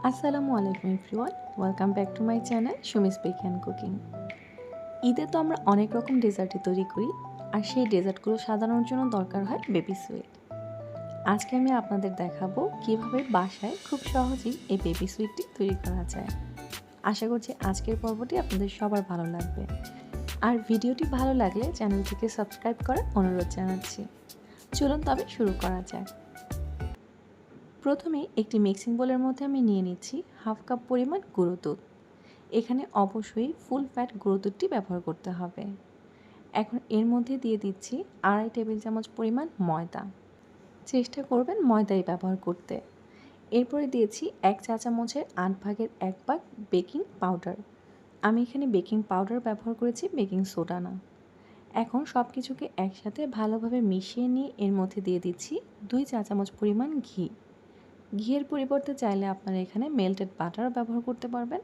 আসসালামু আলাইকুম everyone, welcome back to my channel Sumi's bake and cooking. ঈদে তো আমরা অনেক রকম ডেজার্টই তৈরি করি, আর সেই ডেজার্টগুলো সাজানোর জন্য দরকার হয় বেবি সুইট। আজকে আমি আপনাদের দেখাবো কিভাবে বাসায় খুব সহজেই এই বেবি সুইটটি তৈরি করা যায়। আশা করছি আজকের পর্বটি আপনাদের সবার ভালো লাগবে, আর ভিডিওটি ভালো লাগলে চ্যানেলটিকে সাবস্ক্রাইব করার অনুরোধ জানাচ্ছি। চলুন তবে শুরু করা যাক। প্রথমে একটি মিক্সিং বোলের মধ্যে আমি নিয়ে নিচ্ছি হাফ কাপ পরিমাণ গুঁড়ো দুধ। এখানে অবশ্যই ফুল ফ্যাট গুঁড়ো দুধটি ব্যবহার করতে হবে। এখন এর মধ্যে দিয়ে দিচ্ছি 2.5 টেবিল চামচ পরিমাণ ময়দা। চেষ্টা করবেন ময়দাই ব্যবহার করতে। এরপরে দিয়েছি 1 চা চামচের 8 ভাগের 1 ভাগ বেকিং পাউডার। আমি এখানে বেকিং পাউডার ব্যবহার করেছি, বেকিং সোডা না। এখন সব কিছুকে একসাথে ভালোভাবে মিশিয়ে নিয়ে এর মধ্যে দিয়ে দিচ্ছি 2 চা চামচ পরিমাণ ঘি। ঘিয়ের পরিবর্তে চাইলে আপনারা এখানে মেল্টেড বাটারও ব্যবহার করতে পারবেন,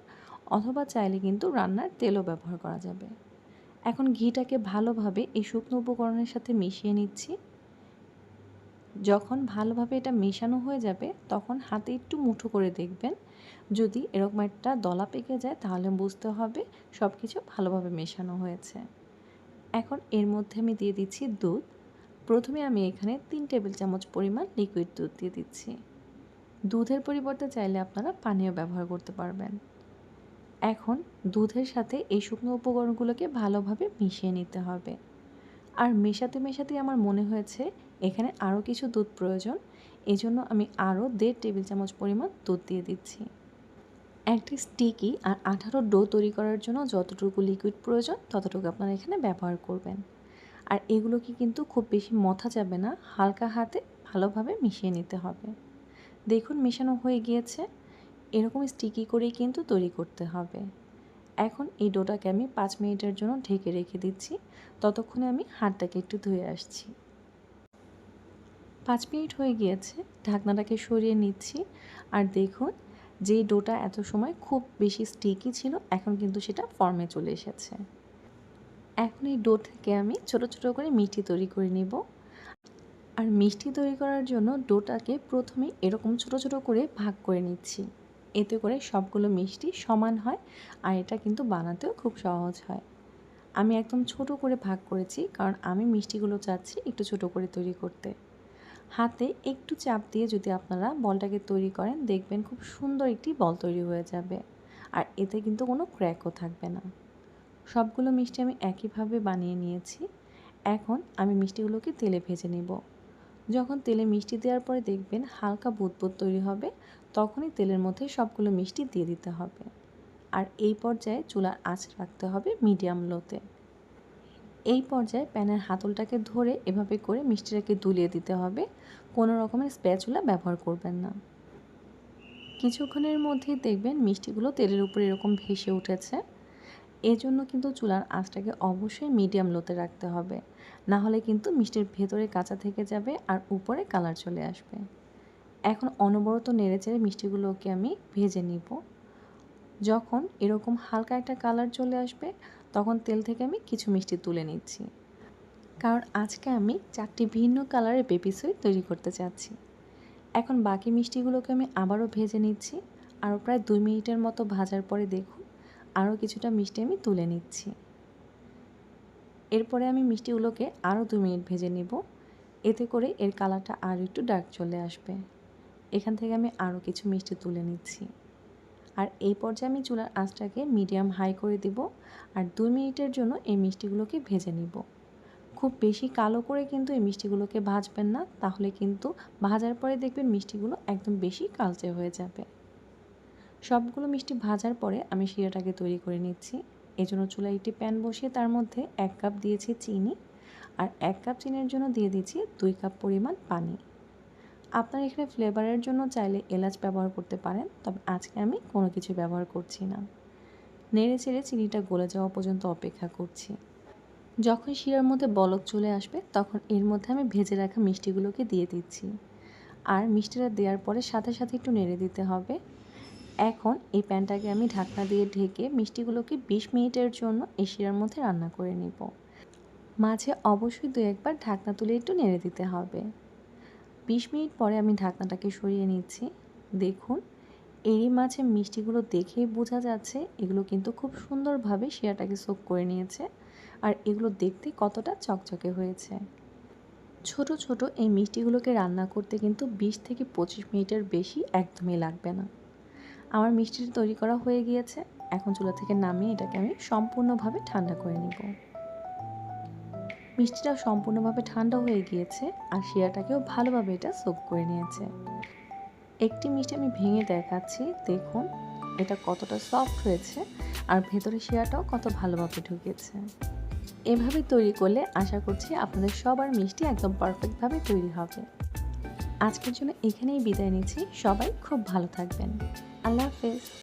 অথবা চাইলে কিন্তু রান্নার তেলও ব্যবহার করা যাবে। এখন ঘিটাকে ভালোভাবে এই শুকনো উপকরণের সাথে মিশিয়ে নিচ্ছি। যখন ভালোভাবে এটা মেশানো হয়ে যাবে তখন হাতে একটু মুঠো করে দেখবেন, যদি এরকম একটা দলা পেকে যায় তাহলে বুঝতে হবে সব কিছু ভালোভাবে মেশানো হয়েছে। এখন এর মধ্যে আমি দিয়ে দিচ্ছি দুধ। প্রথমে আমি এখানে 3 টেবিল চামচ পরিমাণ লিকুইড দুধ দিয়ে দিচ্ছি। দুধের পরিবর্তে চাইলে আপনারা পানীয় ব্যবহার করতে পারবেন। এখন দুধের সাথে এই শুকনো উপকরণগুলোকে ভালোভাবে মিশিয়ে নিতে হবে। আর মেশাতে মেশাতে আমার মনে হয়েছে এখানে আরও কিছু দুধ প্রয়োজন, এজন্য আমি আরও 1.5 টেবিল চামচ পরিমাণ দুধ দিয়ে দিচ্ছি। একটি স্টিকি আর আঠালো ডো তৈরি করার জন্য যতটুকু লিকুইড প্রয়োজন ততটুকু আপনারা এখানে ব্যবহার করবেন। আর এগুলোকে কিন্তু খুব বেশি মথা যাবে না, হালকা হাতে ভালোভাবে মিশিয়ে নিতে হবে। দেখুন মেশানো হয়ে গিয়েছে। এরকম স্টিকি করেই কিন্তু তৈরি করতে হবে। এখন এই ডোটাকে আমি 5 মিনিটের জন্য ঢেকে রেখে দিচ্ছি। ততক্ষণে আমি হাতটাকে একটু ধুয়ে আসছি। 5 মিনিট হয়ে গিয়েছে, ঢাকনাটাকে সরিয়ে নিচ্ছি। আর দেখুন, যেই ডোটা এত সময় খুব বেশি স্টিকি ছিল এখন কিন্তু সেটা ফর্মে চলে এসেছে। এখন এই ডো থেকে আমি ছোট ছোট করে মিষ্টি তৈরি করে নিব। আর মিষ্টি তৈরি করার জন্য ডোটাকে প্রথমে এরকম ছোট ছোট করে ভাগ করে নিচ্ছি। এতে করে সবগুলো মিষ্টি সমান হয়, আর এটা কিন্তু বানাতেও খুব সহজ হয়। আমি একদম ছোট করে ভাগ করেছি, কারণ আমি মিষ্টিগুলো চাচ্ছি একটু ছোট করে তৈরি করতে। হাতে একটু চাপ দিয়ে যদি আপনারা বলটাকে তৈরি করেন দেখবেন খুব সুন্দর একটি বল তৈরি হয়ে যাবে, আর এতে কিন্তু কোনো ক্র্যাকও থাকবে না। সবগুলো মিষ্টি আমি একইভাবে বানিয়ে নিয়েছি। এখন আমি মিষ্টিগুলোকে তেলে ভেজে নেব। যখন তেলে মিষ্টি দেওয়ার পরে দেখবেন হালকা বুদবুদ তৈরি হবে, তখনই তেলের মধ্যে সবগুলো মিষ্টি দিয়ে দিতে হবে। আর এই পর্যায়ে চুলার আঁচ রাখতে হবে মিডিয়াম লোতে। এই পর্যায়ে প্যানের হাতলটাকে ধরে এভাবে করে মিষ্টিটাকে দুলিয়ে দিতে হবে, কোনো রকমের স্প্যাচুলা ব্যবহার করবেন না। কিছুক্ষণের মধ্যেই দেখবেন মিষ্টিগুলো তেলের উপরে এরকম ভেসে উঠেছে। এজন্য কিন্তু চুলার আঁচটাকে অবশ্যই মিডিয়াম লোতে রাখতে হবে, না হলে কিন্তু মিষ্টির ভেতরে কাঁচা থেকে যাবে আর উপরে কালার চলে আসবে। এখন অনবরত নেড়েচেড়ে মিষ্টিগুলোকে আমি ভেজে নিব। যখন এরকম হালকা একটা কালার চলে আসবে তখন তেল থেকে আমি কিছু মিষ্টি তুলে নিচ্ছি, কারণ আজকে আমি 4টি ভিন্ন কালারের বেবি সুইট তৈরি করতে চাচ্ছি। এখন বাকি মিষ্টিগুলোকে আমি আবারও ভেজে নিচ্ছি। আরও প্রায় 2 মিনিটের মতো ভাজার পরে দেখুন আরও কিছুটা মিষ্টি আমি তুলে নিচ্ছি। এরপরে আমি মিষ্টিগুলোকে আরও 2 মিনিট ভেজে নিব, এতে করে এর কালারটা আরও একটু ডার্ক চলে আসবে। এখান থেকে আমি আরও কিছু মিষ্টি তুলে নিচ্ছি। আর এই পর্যায়ে আমি চুলার আঁচটাকে মিডিয়াম হাই করে দেব, আর 2 মিনিটের জন্য এই মিষ্টিগুলোকে ভেজে নিব। খুব বেশি কালো করে কিন্তু এই মিষ্টিগুলোকে ভাজবেন না, তাহলে কিন্তু ভাজার পরে দেখবেন মিষ্টিগুলো একদম বেশি কালচে হয়ে যাবে। সবগুলো মিষ্টি ভাজার পরে আমি শিরাটাকে তৈরি করে নিচ্ছি। এজন্য চুলায় একটি প্যান বসিয়ে তার মধ্যে 1 কাপ দিয়েছি চিনি, আর 1 কাপ চিনির জন্য দিয়ে দিচ্ছি 2 কাপ পরিমাণ পানি। আপনারা এখানে ফ্লেভারের জন্য চাইলে এলাচ ব্যবহার করতে পারেন, তবে আজকে আমি কোনো কিছু ব্যবহার করছি না। নেড়ে চেড়ে চিনিটা গলে যাওয়া পর্যন্ত অপেক্ষা করছি। যখন শিরার মধ্যে বলক চলে আসবে তখন এর মধ্যে আমি ভেজে রাখা মিষ্টিগুলোকে দিয়ে দিচ্ছি। আর মিষ্টিটা দেওয়ার পরে সাথে সাথে একটু নেড়ে দিতে হবে। এখন এই প্যানটাকে আমি ঢাকনা দিয়ে ঢেকে মিষ্টিগুলোকে 20 মিনিটের জন্য এই শিরার মধ্যে রান্না করে নিব। মাঝে অবশ্যই 2-1 বার ঢাকনা তুলে একটু নেড়ে দিতে হবে। 20 মিনিট পরে আমি ঢাকনাটাকে সরিয়ে নিচ্ছি। দেখুন এরই মাঝে মিষ্টিগুলো দেখেই বোঝা যাচ্ছে এগুলো কিন্তু খুব সুন্দরভাবে শিরাটাকে সোক করে নিয়েছে, আর এগুলো দেখতে কতটা চকচকে হয়েছে। ছোট ছোট এই মিষ্টিগুলোকে রান্না করতে কিন্তু 20 থেকে 25 মিনিটের বেশি একদমই লাগবে না। আমার মিষ্টিটা তৈরি করা হয়ে গিয়েছে। এখন চুলা থেকে নামিয়ে এটাকে আমি সম্পূর্ণভাবে ঠান্ডা করে নিব। মিষ্টিটাও সম্পূর্ণভাবে ঠান্ডা হয়ে গিয়েছে, আর শিরাটাকেও ভালোভাবে এটা সোক করে নিয়েছে। একটি মিষ্টি আমি ভেঙে দেখাচ্ছি, দেখুন এটা কতটা সফট হয়েছে, আর ভেতরে শিরাটাও কত ভালোভাবে ঢুকেছে। এভাবে তৈরি করলে আশা করছি আপনাদের সবার মিষ্টি একদম পারফেক্টভাবে তৈরি হবে। আজকের জন্য এখানেই বিদায় নিচ্ছি। সবাই খুব ভালো থাকবেন। আল্লাহ হাফেজ।